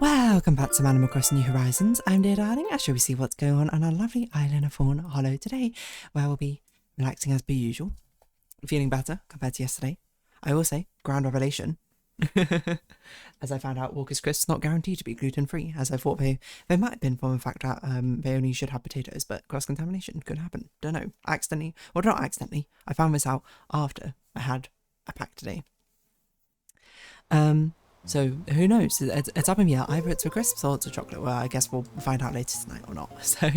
Welcome back to Animal Crossing New Horizons. I'm dear darling. I shall we see what's going on our lovely island of Fawnhallow today, where we'll be relaxing as per usual. Feeling better compared to yesterday. I will say, grand revelation. As I found out, Walker's Crisps not guaranteed to be gluten-free, as I thought they might have been, from the fact that they only should have potatoes, but cross-contamination could happen. Don't know. Accidentally, well, not accidentally. I found this out after I had a pack today. So who knows? It's up in the air. Either it's for crisps or it's a chocolate. Well, I guess we'll find out later tonight or not. So,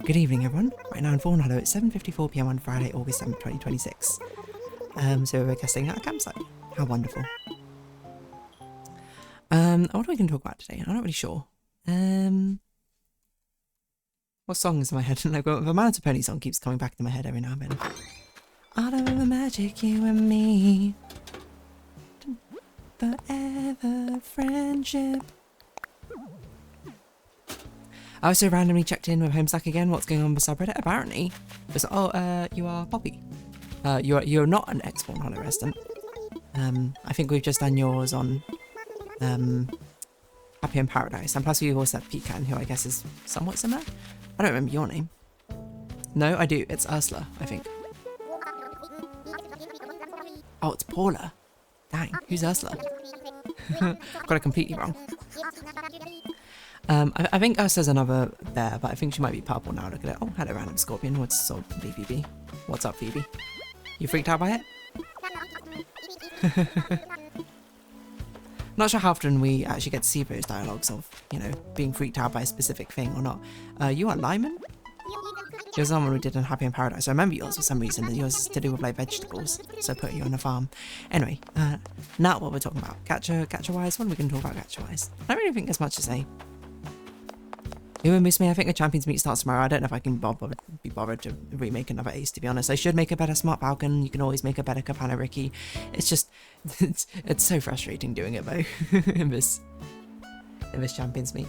good evening, everyone. Right now in Fawnhallow, it's 7:54 PM on Friday, August 7th, 2026. So we're guessing at a campsite. How wonderful. What are we going to talk about today? I'm not really sure. What song is in my head? Like, the My Little Pony song keeps coming back to my head every now and then. All of the magic, you and me. Forever friendship. I also randomly checked in with Homestuck again. What's going on with subreddit? Apparently, it's, you are Poppy. You're not an ex-Fawnhallow resident. I think we've just done yours on Happy in Paradise, and plus we also have Pecan, who I guess is somewhat similar. I don't remember your name. No, I do. It's Ursula, I think. Oh, it's Paula. Dang, who's Ursula? Got it completely wrong. I think Ursula's another bear, but I think she might be purple now. Look at it. Oh, hello, random scorpion. What's up, Phoebe? What's up, Phoebe? You freaked out by it? Not sure how often we actually get to see those dialogues of, you know, being freaked out by a specific thing or not. You are Lyman? Yours is the one we did in Happy in Paradise. I remember yours for some reason, that yours is to do with like vegetables, so I put you on a farm. Anyway, now what we're talking about. Gacha-wise, what are we going to talk about gacha-wise? I don't really think there's much to say. You and Miss Me, I think the Champions Meet starts tomorrow. I don't know if I can be bothered to remake another Ace, to be honest. I should make a better Smart Falcon. You can always make a better Kapana Ricky. It's just, it's so frustrating doing it though, in this Champions Meet.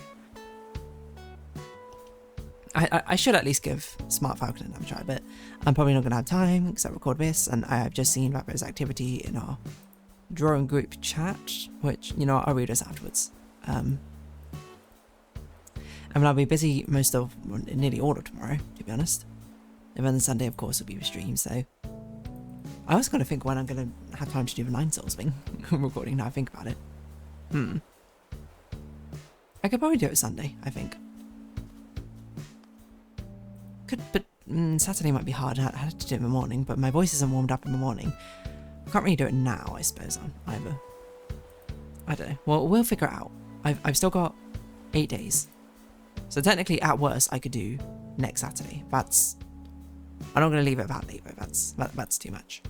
I should at least give Smart Falcon another try, but I'm probably not going to have time because I record this, and I have just seen that there's activity in our drawing group chat, which, you know, I'll read us afterwards. I mean, I'll be busy nearly all of tomorrow, to be honest. And then Sunday, of course, will be the stream, so... I was going to think when I'm going to have time to do the 9 Souls thing. Recording now I think about it. I could probably do it Sunday, I think. But Saturday might be hard. I had to do it in the morning, but my voice isn't warmed up in the morning. I can't really do it now, I suppose, either. I don't know. Well, we'll figure it out. I've still got 8 days. So technically, at worst, I could do next Saturday. I'm not going to leave it that late, though. That's too much.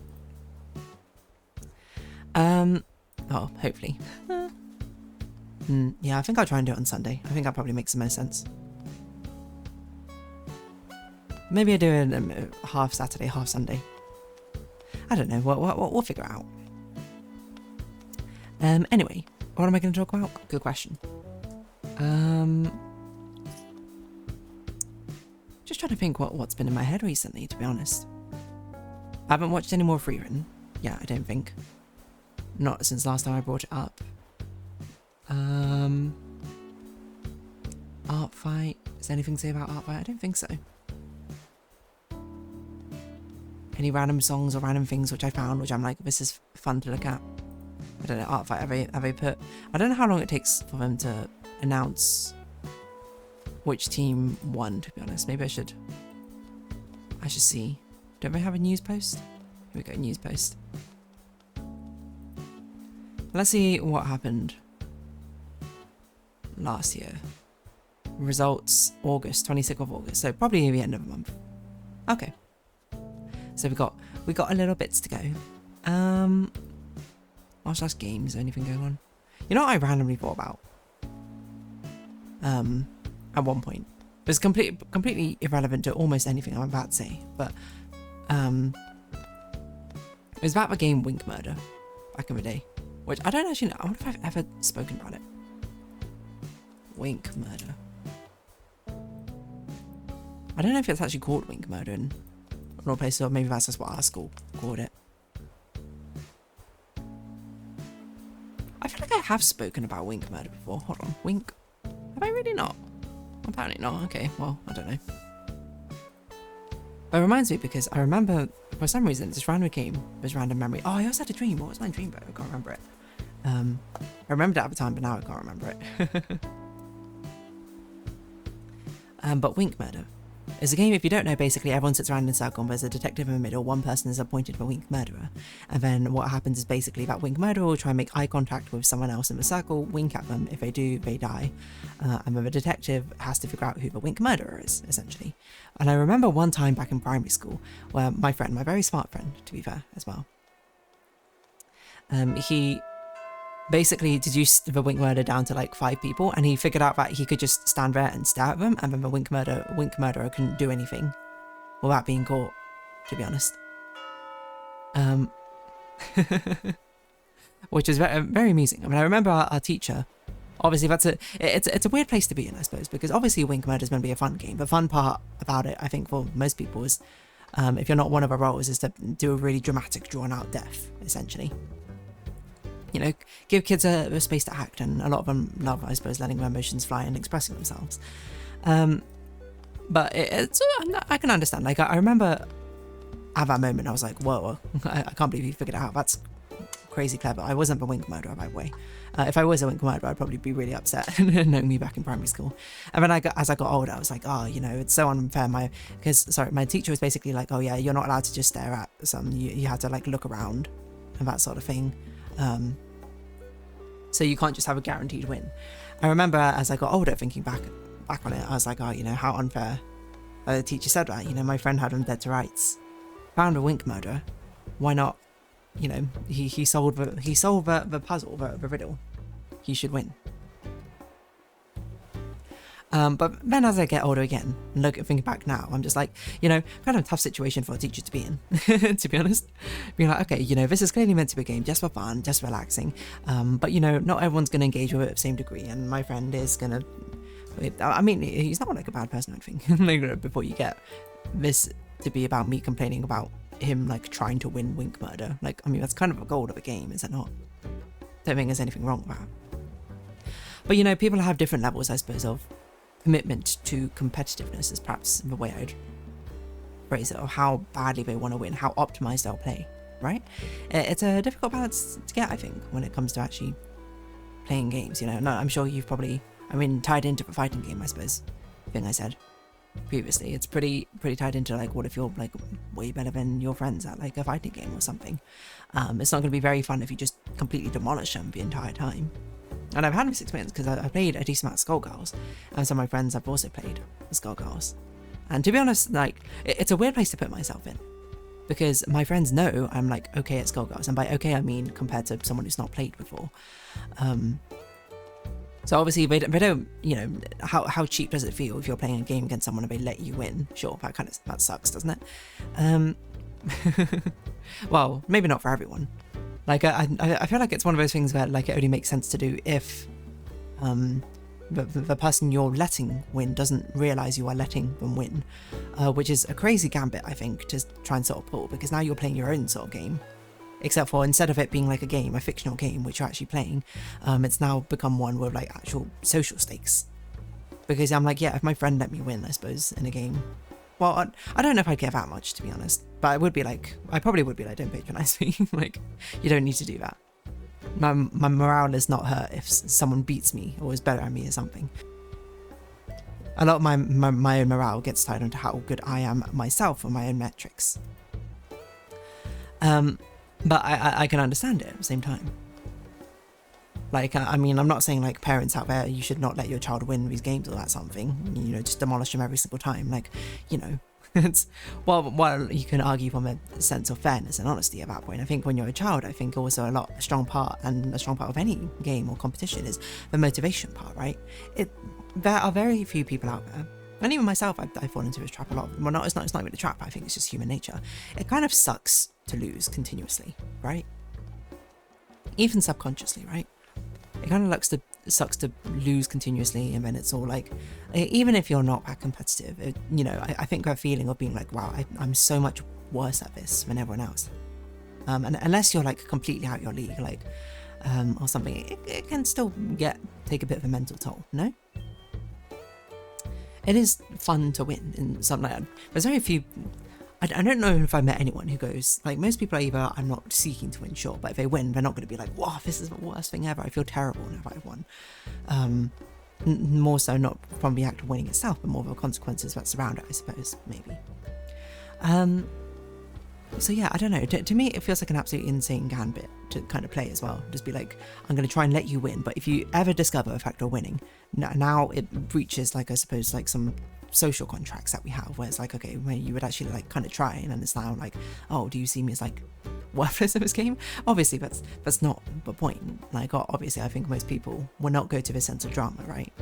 Oh, hopefully. Yeah, I think I'll try and do it on Sunday. I think that probably makes the most sense. Maybe I do it half Saturday, half Sunday. I don't know. We'll figure it out. Anyway, what am I going to talk about? Good question. Just trying to think what's been in my head recently, to be honest. I haven't watched any more Freerun. Yeah, I don't think. Not since last time I brought it up. Art Fight. Is there anything to say about Art Fight? I don't think so. Any random songs or random things which I found, which I'm like, this is fun to look at. I don't know, Art Fight, have they put... I don't know how long it takes for them to announce which team won, to be honest. Maybe I should see. Don't they have a news post? Here we go, news post. Let's see what happened last year. Results, August, 26th of August. So probably the end of the month. Okay. So we got a little bits to go. Martial arts games, anything going on? You know what I randomly thought about? At one point. It was completely irrelevant to almost anything I'm about to say, but it was about the game Wink Murder back in the day, which I don't actually know. I wonder if I've ever spoken about it. Wink Murder. I don't know if it's actually called Wink Murder in another place, or maybe that's just what our school called it. I feel like I have spoken about Wink Murder before. Hold on, Wink. Have I really not? Apparently not. Okay, well, I don't know. But it reminds me because I remember, for some reason, this random game, this random memory. Oh, I also had a dream. What was my dream about? I can't remember it. I remembered it at the time, but now I can't remember it. But Wink Murder is a game, if you don't know, basically everyone sits around in a circle and there's a detective in the middle, one person is appointed for Wink Murderer, and then what happens is basically that Wink Murderer will try and make eye contact with someone else in the circle, wink at them. If they do, they die, and then the detective has to figure out who the Wink Murderer is, essentially. And I remember one time back in primary school where my friend, my very smart friend, to be fair, as well, he basically deduced the Wink Murderer down to like 5 people, and he figured out that he could just stand there and stare at them, and then the Wink Murderer couldn't do anything without being caught, to be honest. Which is very, very amusing. I mean, I remember our teacher, obviously it's a weird place to be in, I suppose, because obviously Wink Murder is going to be a fun game. The fun part about it, I think, for most people is, if you're not one of the roles, is to do a really dramatic, drawn-out death, essentially. You know, give kids a space to act, and a lot of them love, I suppose, letting their emotions fly and expressing themselves. But I can understand. Like, I remember at that moment, I was like, whoa, I can't believe you figured it out. That's crazy clever. I wasn't the Wink Murderer, by the way. If I was a Wink Murderer, I'd probably be really upset knowing me back in primary school. And then as I got older, I was like, oh, you know, it's so unfair. My teacher was basically like, oh yeah, you're not allowed to just stare at some. You have to like look around and that sort of thing. So you can't just have a guaranteed win. I remember as I got older thinking back on it, I was like, oh, you know, how unfair. The teacher said that, you know, my friend had him dead to rights. Found a Wink Murderer. Why not? You know, he solved the puzzle, the riddle. He should win. But then as I get older again, and thinking back now, I'm just like, you know, kind of a tough situation for a teacher to be in, to be honest. Being like, okay, you know, this is clearly meant to be a game just for fun, just relaxing. But, you know, not everyone's going to engage with it at the same degree. And my friend is going to, I mean, he's not like a bad person, I think, like, before you get this to be about me complaining about him, like, trying to win Wink Murder. Like, I mean, that's kind of a goal of a game, is it not? Don't think there's anything wrong with that. But, you know, people have different levels, I suppose, of commitment to competitiveness is perhaps the way I'd phrase it, or how badly they want to win, how optimized they'll play, right? It's a difficult balance to get, I think, when it comes to actually playing games, you know. No, I'm sure you've probably, I mean, tied into the fighting game, I suppose, thing I said previously. It's pretty tied into, like, what if you're, like, way better than your friends at, like, a fighting game or something. It's not going to be very fun if you just completely demolish them the entire time. And I've had this experience because I played a decent amount of Skullgirls, and some of my friends have also played Skullgirls. And to be honest, like, it's a weird place to put myself in, because my friends know I'm like okay at Skullgirls, and by okay I mean compared to someone who's not played before. So obviously they don't, you know, how cheap does it feel if you're playing a game against someone and they let you win? Sure, that sucks, doesn't it? Well, maybe not for everyone. Like, I feel like it's one of those things where, like, it only makes sense to do if the person you're letting win doesn't realise you are letting them win, which is a crazy gambit, I think, to try and sort of pull, because now you're playing your own sort of game, except for instead of it being like a game, a fictional game, which you're actually playing, it's now become one with, like, actual social stakes. Because I'm like, yeah, if my friend let me win, I suppose, in a game, well, I don't know if I'd care that much, to be honest, but I probably would be like, don't patronise me, like, you don't need to do that. My morale is not hurt if someone beats me or is better at me or something. A lot of my own morale gets tied into how good I am myself or my own metrics. But I can understand it at the same time. Like, I mean, I'm not saying, like, parents out there, you should not let your child win these games or that something, you know, just demolish them every single time. Like, you know, it's, well, you can argue from a sense of fairness and honesty at that point. I think when you're a child, I think also a strong part of any game or competition is the motivation part, right? There are very few people out there, and even myself, I fall into this trap a lot. Well, it's not even a trap, I think it's just human nature. It kind of sucks to lose continuously, right? Even subconsciously, right? It kind of sucks to lose continuously, and then it's all like, even if you're not that competitive, you know, I think that feeling of being like, wow, I'm so much worse at this than everyone else. And unless you're, like, completely out your league, like, or something, it can still take a bit of a mental toll, no? It is fun to win in something like that. There's very few, I don't know if I met anyone who goes, like, most people are either, I'm not seeking to win, sure, but if they win, they're not going to be like, wow, this is the worst thing ever, I feel terrible if I won. More so not from the act of winning itself, but more of the consequences that surround it, I suppose, maybe. So yeah, I don't know, to me it feels like an absolutely insane gambit to kind of play as well. Just be like, I'm going to try and let you win, but if you ever discover the fact of winning, now it breaches, like, I suppose, like some social contracts that we have, where it's like, okay, when you would actually like kind of try, and then it's now like, oh, do you see me as like worthless in this game? Obviously that's not the point. Like, obviously I think most people will not go to this sense of drama, right?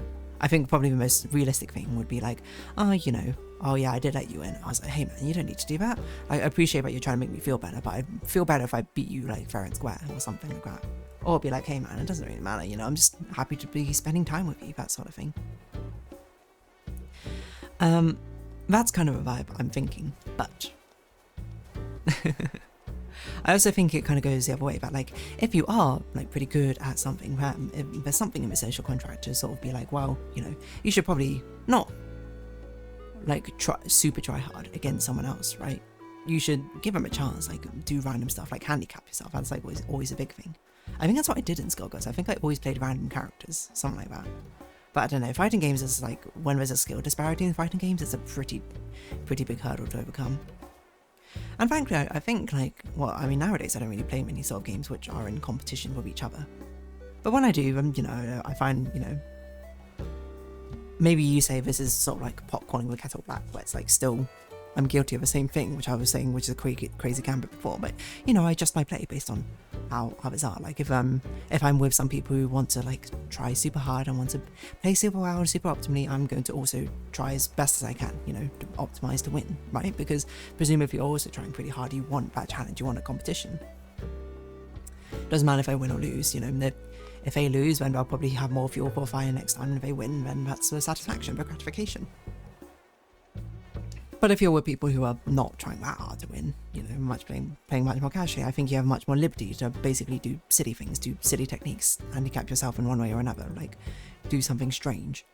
I think probably the most realistic thing would be like, oh, you know, oh yeah, I did let you in. I was like, hey man, you don't need to do that. I appreciate that you're trying to make me feel better, but I'd feel better if I beat you like fair and square or something like that. Or be like, hey man, it doesn't really matter, you know, I'm just happy to be spending time with you, that sort of thing. That's kind of a vibe I'm thinking, but I also think it kind of goes the other way, that like, if you are like pretty good at something, if there's something in the social contract to sort of be like, well, you know, you should probably not like super try hard against someone else, right? You should give them a chance, like do random stuff, like handicap yourself. That's like always a big thing. I think that's what I did in Skullgirls. I think I always played random characters, something like that. But I don't know, fighting games is like, when there's a skill disparity in fighting games, it's a pretty big hurdle to overcome. And frankly, I think like, well, I mean, nowadays I don't really play many sort of games which are in competition with each other. But when I do, you know, I find, you know, maybe you say this is sort of like pot calling the kettle black, where it's like still, I'm guilty of the same thing, which I was saying, which is a crazy gambit before, but, you know, I adjust my play based on how others are. Like, if I'm with some people who want to, like, try super hard and want to play super well and super optimally, I'm going to also try as best as I can, you know, to optimize to win, right? Because presumably you're also trying pretty hard, you want that challenge, you want a competition. Doesn't matter if I win or lose, you know, if they lose, then they'll probably have more fuel for fire next time, and if they win, then that's the satisfaction, the gratification. But if you're with people who are not trying that hard to win, you know, playing much more casually, I think you have much more liberty to basically do silly things, do silly techniques, handicap yourself in one way or another, like do something strange,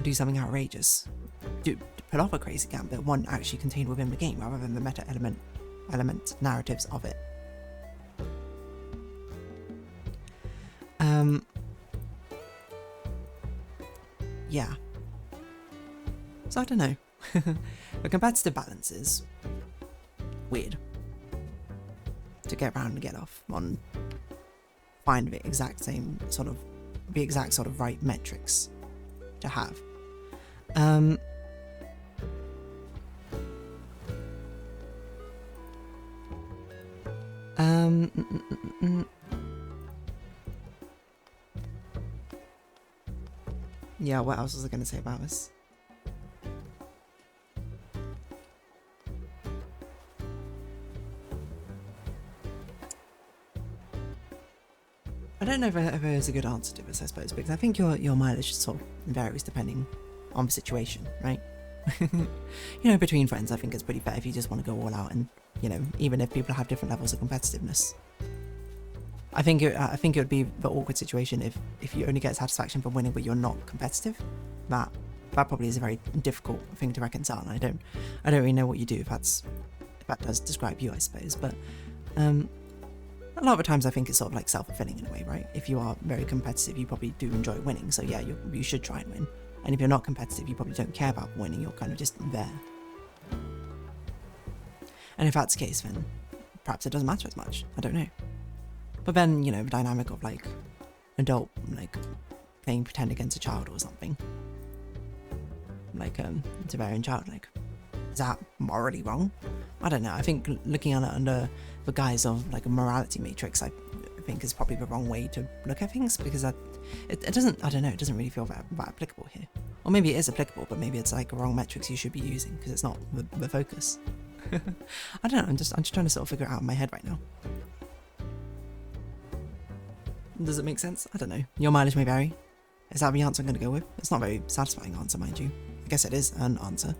do something outrageous, put off a crazy gambit, one actually contained within the game rather than the meta element narratives of it. Yeah. So I don't know. The competitive balance is weird to get around and get off on. Find the exact sort of right metrics to have. Yeah, what else was I going to say about this? I don't know if there is a good answer to this, I suppose, because I think your mileage sort of varies depending on the situation, right? You know, between friends, I think it's pretty fair if you just want to go all out, and, you know, even if people have different levels of competitiveness. I think it would be the awkward situation if you only get satisfaction from winning but you're not competitive. That probably is a very difficult thing to reconcile, and I don't really know what you do if that does describe you, I suppose. But a lot of the times I think it's sort of like self-fulfilling in a way, right? If you are very competitive, you probably do enjoy winning, so yeah, you should try and win. And if you're not competitive, you probably don't care about winning, you're kind of just there. And if that's the case, then perhaps it doesn't matter as much, I don't know. But then, you know, the dynamic of like adult, like playing pretend against a child or something, like it's a very childlike. Is that morally wrong? I don't know. I think looking at it under the guise of like a morality matrix, I think is probably the wrong way to look at things, because it doesn't, I don't know, it doesn't really feel that applicable here. Or maybe it is applicable, but maybe it's like the wrong metrics you should be using because it's not the focus. I don't know. I'm just trying to sort of figure it out in my head right now. Does it make sense? I don't know. Your mileage may vary. Is that the answer I'm going to go with? It's not a very satisfying answer, mind you. I guess it is an answer.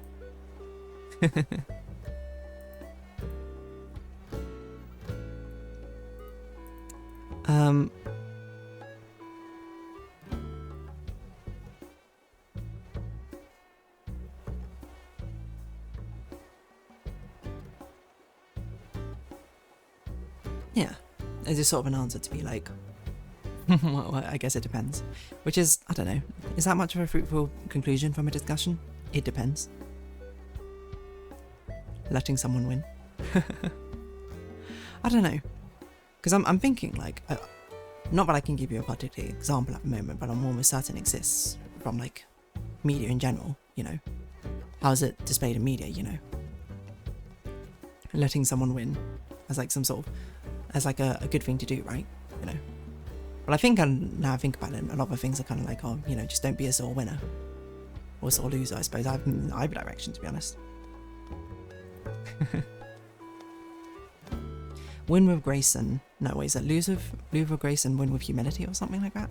Yeah, it's just sort of an answer to be like, well, I guess it depends. Which is, I don't know, is that much of a fruitful conclusion from a discussion? It depends. Letting someone win. I don't know. Because I'm thinking, like, not that I can give you a particular example at the moment, but I'm almost certain it exists from, like, media in general, you know. How's it displayed in media, you know? Letting someone win as, like, some sort of, as, like, a good thing to do, right? You know. But I think, now I think about it, a lot of things are kind of like, oh, you know, just don't be a sore winner. Or sore loser, I suppose. Either direction, to be honest. Win with grace and... No, wait, is it lose with grace and win with humility or something like that?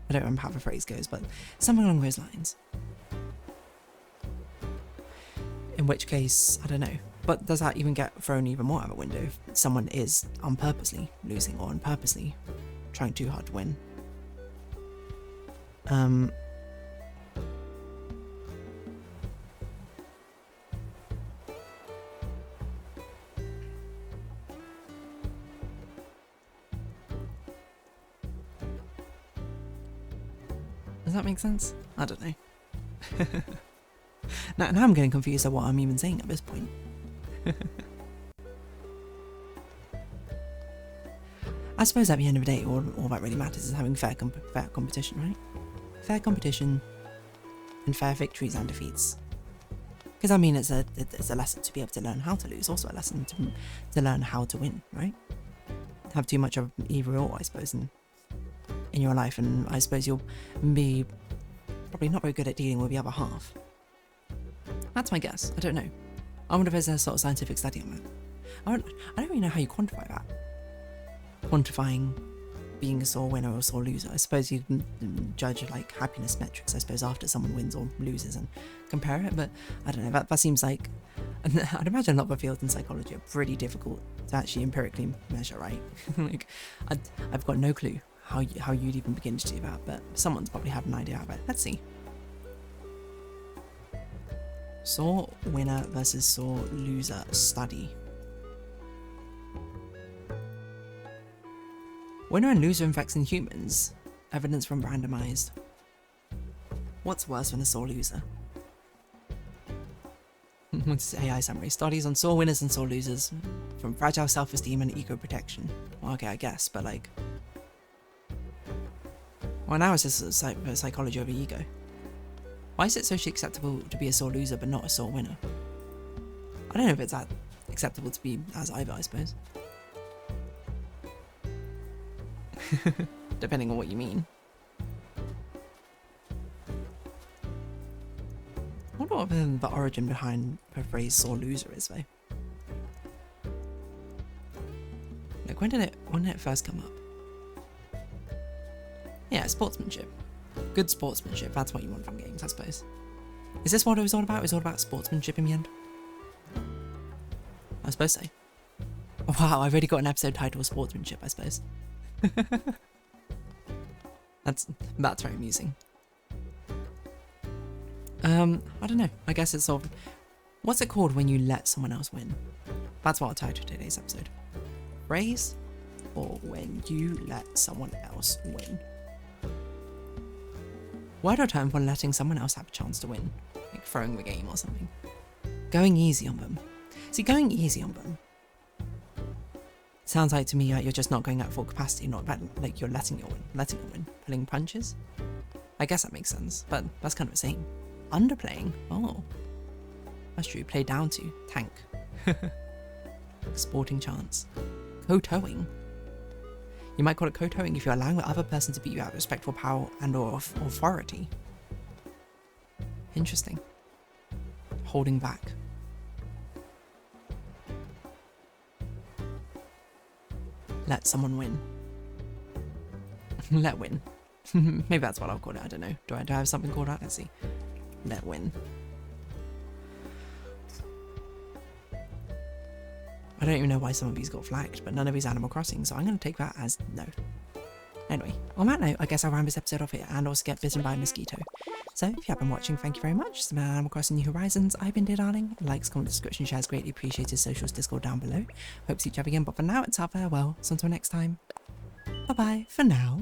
I don't remember how the phrase goes, but something along those lines. In which case, I don't know. But does that even get thrown even more out of a window if someone is unpurposely losing or unpurposely trying too hard to win? Does that make sense? I don't know. now I'm getting confused at what I'm even saying at this point. I suppose at the end of the day, all that really matters is having fair competition, right? Fair competition and fair victories and defeats. Because I mean, it's a lesson to be able to learn how to lose, also a lesson to learn how to win, right? Have too much of either or, I suppose, in your life, and I suppose you'll be probably not very good at dealing with the other half. That's my guess. I don't know. I wonder if there's a sort of scientific study on that. I don't really know how you quantify that. Quantifying being a sore winner or a sore loser. I suppose you can judge like happiness metrics, I suppose, after someone wins or loses and compare it, but I don't know, that seems like, I'd imagine a lot of the fields in psychology are pretty difficult to actually empirically measure, right? Like, I've got no clue how you'd even begin to do that, but someone's probably had an idea of it. Let's see. Sore winner versus sore loser study. Winner and loser effects in humans. Evidence from randomized. What's worse than a sore loser? What's AI summary? Studies on sore winners and sore losers. From fragile self-esteem and ego protection. Well, okay, I guess, but like... Well, now it's just psychology over ego. Why is it socially acceptable to be a sore loser but not a sore winner? I don't know if it's that acceptable to be as either, I suppose. Depending on what you mean. I wonder what the origin behind the phrase sore loser is, though. Like, when did it first come up? Yeah, sportsmanship. Good sportsmanship, that's what you want from games, I suppose. Is this what it was all about? It was all about sportsmanship in the end? I suppose so. Wow, I've already got an episode titled Sportsmanship, I suppose. That's very amusing. I don't know. I guess it's sort of... What's it called when you let someone else win? That's what I'll title today's episode. Raise, or when you let someone else win. Word or term for letting someone else have a chance to win. Like throwing the game or something. Going easy on them. See, going easy on them sounds like to me like you're just not going at full capacity, not that, like you're letting them win, pulling punches. I guess that makes sense, but that's kind of the same. Underplaying, oh, that's true. Play down to, tank. Sporting chance. Kowtowing. You might call it kowtowing if you're allowing the other person to beat you out of respect for power and or authority. Interesting. Holding back. Let someone win. Let win. Maybe that's what I'll call it, I don't know. Do I have something called that? Let's see. Let win. I don't even know why some of these got flagged, but none of these Animal Crossing, so I'm going to take that as no. Anyway, on that note, I guess I'll round this episode off here and also get bitten by a mosquito. So, if you have been watching, thank you very much. It's been Animal Crossing New Horizons. I've been Dear Darling. Likes, comments, description, shares greatly appreciated. Socials, Discord down below. Hope to see each other again, but for now, it's our farewell. So until next time, bye bye for now.